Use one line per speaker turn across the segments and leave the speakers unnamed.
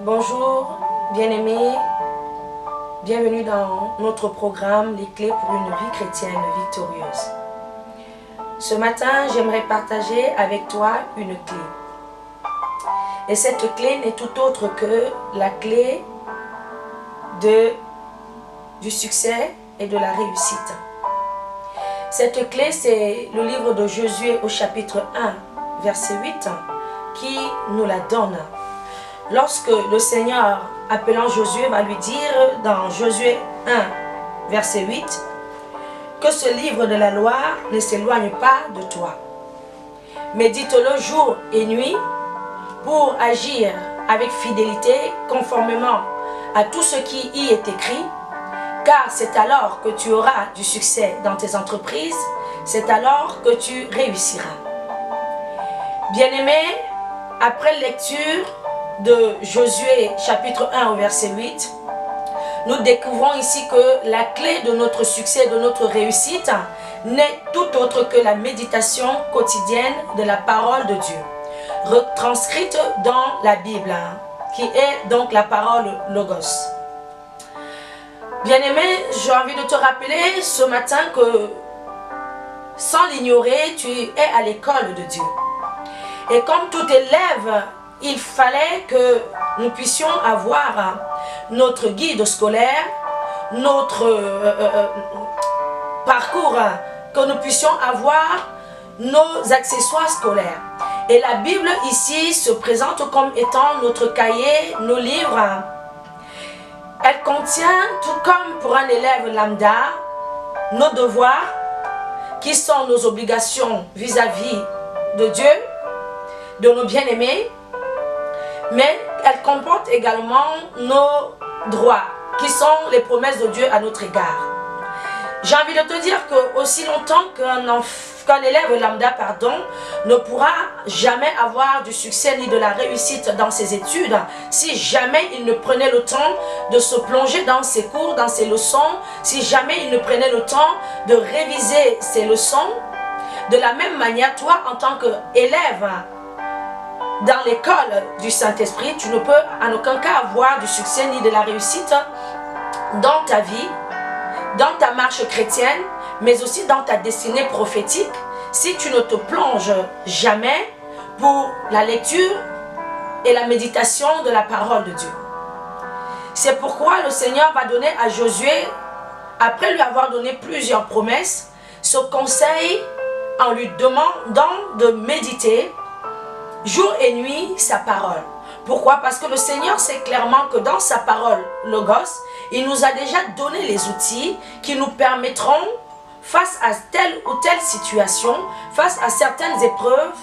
Bonjour, bien-aimés, bienvenue dans notre programme Les clés pour une vie chrétienne victorieuse. Ce matin, j'aimerais partager avec toi une clé. Et cette clé n'est tout autre que la clé du succès et de la réussite. Cette clé, c'est le livre de Josué au chapitre 1, verset 8, qui nous la donne. Lorsque le Seigneur, appelant Josué, va lui dire dans Josué 1, verset 8, que ce livre de la loi ne s'éloigne pas de toi. Médite-le jour et nuit pour agir avec fidélité conformément à tout ce qui y est écrit, car c'est alors que tu auras du succès dans tes entreprises, c'est alors que tu réussiras. Bien-aimés, après lecture de Josué chapitre 1 au verset 8, nous découvrons ici que la clé de notre succès, de notre réussite, n'est tout autre que la méditation quotidienne de la parole de Dieu, retranscrite dans la Bible, qui est donc la parole Logos. Bien-aimé, j'ai envie de te rappeler ce matin que sans l'ignorer, tu es à l'école de Dieu. Et comme tout élève, il fallait que nous puissions avoir notre guide scolaire, notre parcours, que nous puissions avoir nos accessoires scolaires. Et la Bible ici se présente comme étant notre cahier, nos livres. Elle contient, tout comme pour un élève lambda, nos devoirs, qui sont nos obligations vis-à-vis de Dieu, de nos bien-aimés, mais elle comporte également nos droits, qui sont les promesses de Dieu à notre égard. J'ai envie de te dire que aussi longtemps qu'un élève lambda ne pourra jamais avoir du succès ni de la réussite dans ses études si jamais il ne prenait le temps de se plonger dans ses cours, dans ses leçons, si jamais il ne prenait le temps de réviser ses leçons. De la même manière, toi en tant qu'élève dans l'école du Saint-Esprit, tu ne peux en aucun cas avoir du succès ni de la réussite dans ta vie, dans ta marche chrétienne, mais aussi dans ta destinée prophétique, si tu ne te plonges jamais pour la lecture et la méditation de la parole de Dieu. C'est pourquoi le Seigneur va donner à Josué, après lui avoir donné plusieurs promesses, ce conseil en lui demandant de méditer jour et nuit sa parole. Pourquoi? Parce que le Seigneur sait clairement que dans sa parole Logos, il nous a déjà donné les outils qui nous permettront, face à telle ou telle situation, face à certaines épreuves,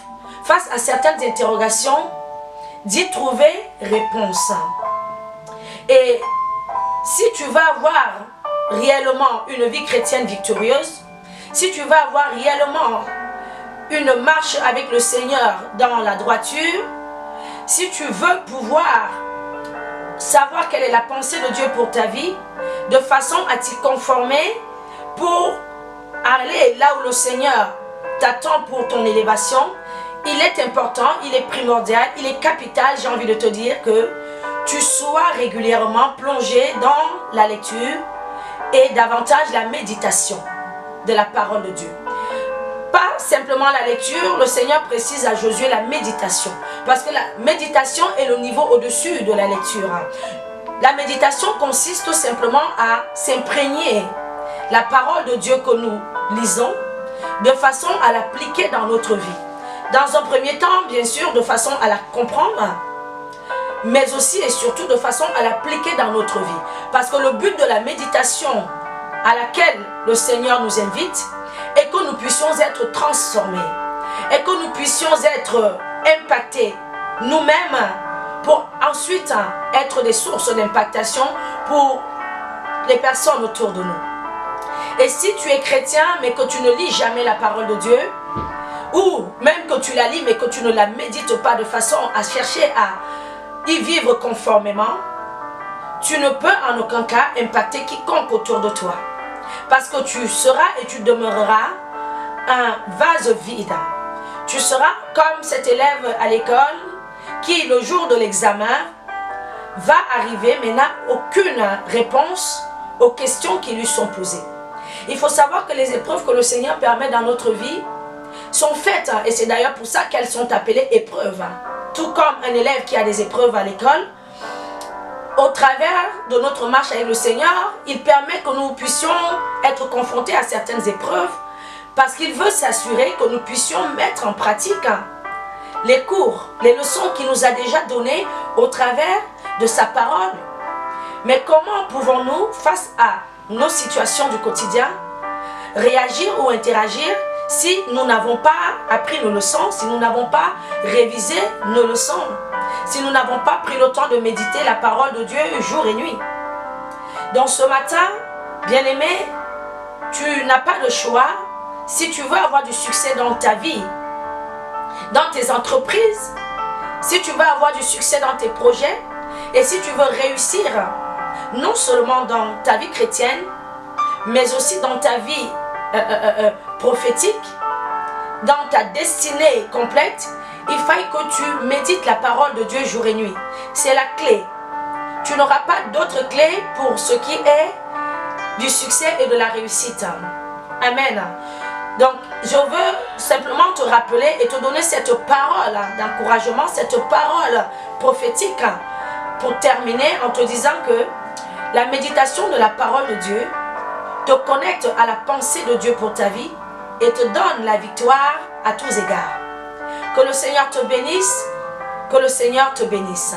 face à certaines interrogations, d'y trouver réponse. Et si tu vas avoir réellement une vie chrétienne victorieuse, si tu vas avoir réellement une marche avec le Seigneur dans la droiture, si tu veux pouvoir savoir quelle est la pensée de Dieu pour ta vie, de façon à t'y conformer pour aller là où le Seigneur t'attend pour ton élévation, il est important, il est primordial, il est capital, j'ai envie de te dire, que tu sois régulièrement plongé dans la lecture et davantage la méditation de la parole de Dieu. Pas simplement la lecture, le Seigneur précise à Josué la méditation. Parce que la méditation est le niveau au-dessus de la lecture. La méditation consiste tout simplement à s'imprégner la parole de Dieu que nous lisons de façon à l'appliquer dans notre vie. Dans un premier temps, bien sûr, de façon à la comprendre, mais aussi et surtout de façon à l'appliquer dans notre vie. Parce que le but de la méditation à laquelle le Seigneur nous invite, et que nous puissions être transformés, et que nous puissions être impactés nous-mêmes pour ensuite être des sources d'impactation pour les personnes autour de nous. Et si tu es chrétien mais que tu ne lis jamais la parole de Dieu, ou même que tu la lis mais que tu ne la médites pas de façon à chercher à y vivre conformément, tu ne peux en aucun cas impacter quiconque autour de toi. Parce que tu seras et tu demeureras un vase vide. Tu seras comme cet élève à l'école qui, le jour de l'examen, va arriver mais n'a aucune réponse aux questions qui lui sont posées. Il faut savoir que les épreuves que le Seigneur permet dans notre vie sont faites, et c'est d'ailleurs pour ça qu'elles sont appelées épreuves. Tout comme un élève qui a des épreuves à l'école, au travers de notre marche avec le Seigneur, il permet que nous puissions être confrontés à certaines épreuves parce qu'il veut s'assurer que nous puissions mettre en pratique les cours, les leçons qu'il nous a déjà données au travers de sa parole. Mais comment pouvons-nous, face à nos situations du quotidien, réagir ou interagir si nous n'avons pas appris nos leçons, si nous n'avons pas révisé nos leçons, si nous n'avons pas pris le temps de méditer la parole de Dieu jour et nuit? Donc ce matin, bien-aimé, tu n'as pas le choix. Si tu veux avoir du succès dans ta vie, dans tes entreprises, si tu veux avoir du succès dans tes projets, et si tu veux réussir, non seulement dans ta vie chrétienne, mais aussi dans ta vie prophétique, dans ta destinée complète, il faut que tu médites la parole de Dieu jour et nuit. C'est la clé. Tu n'auras pas d'autre clé pour ce qui est du succès et de la réussite. Amen. Donc, je veux simplement te rappeler et te donner cette parole d'encouragement, cette parole prophétique pour terminer en te disant que la méditation de la parole de Dieu te connecte à la pensée de Dieu pour ta vie et te donne la victoire à tous égards. Que le Seigneur te bénisse, que le Seigneur te bénisse.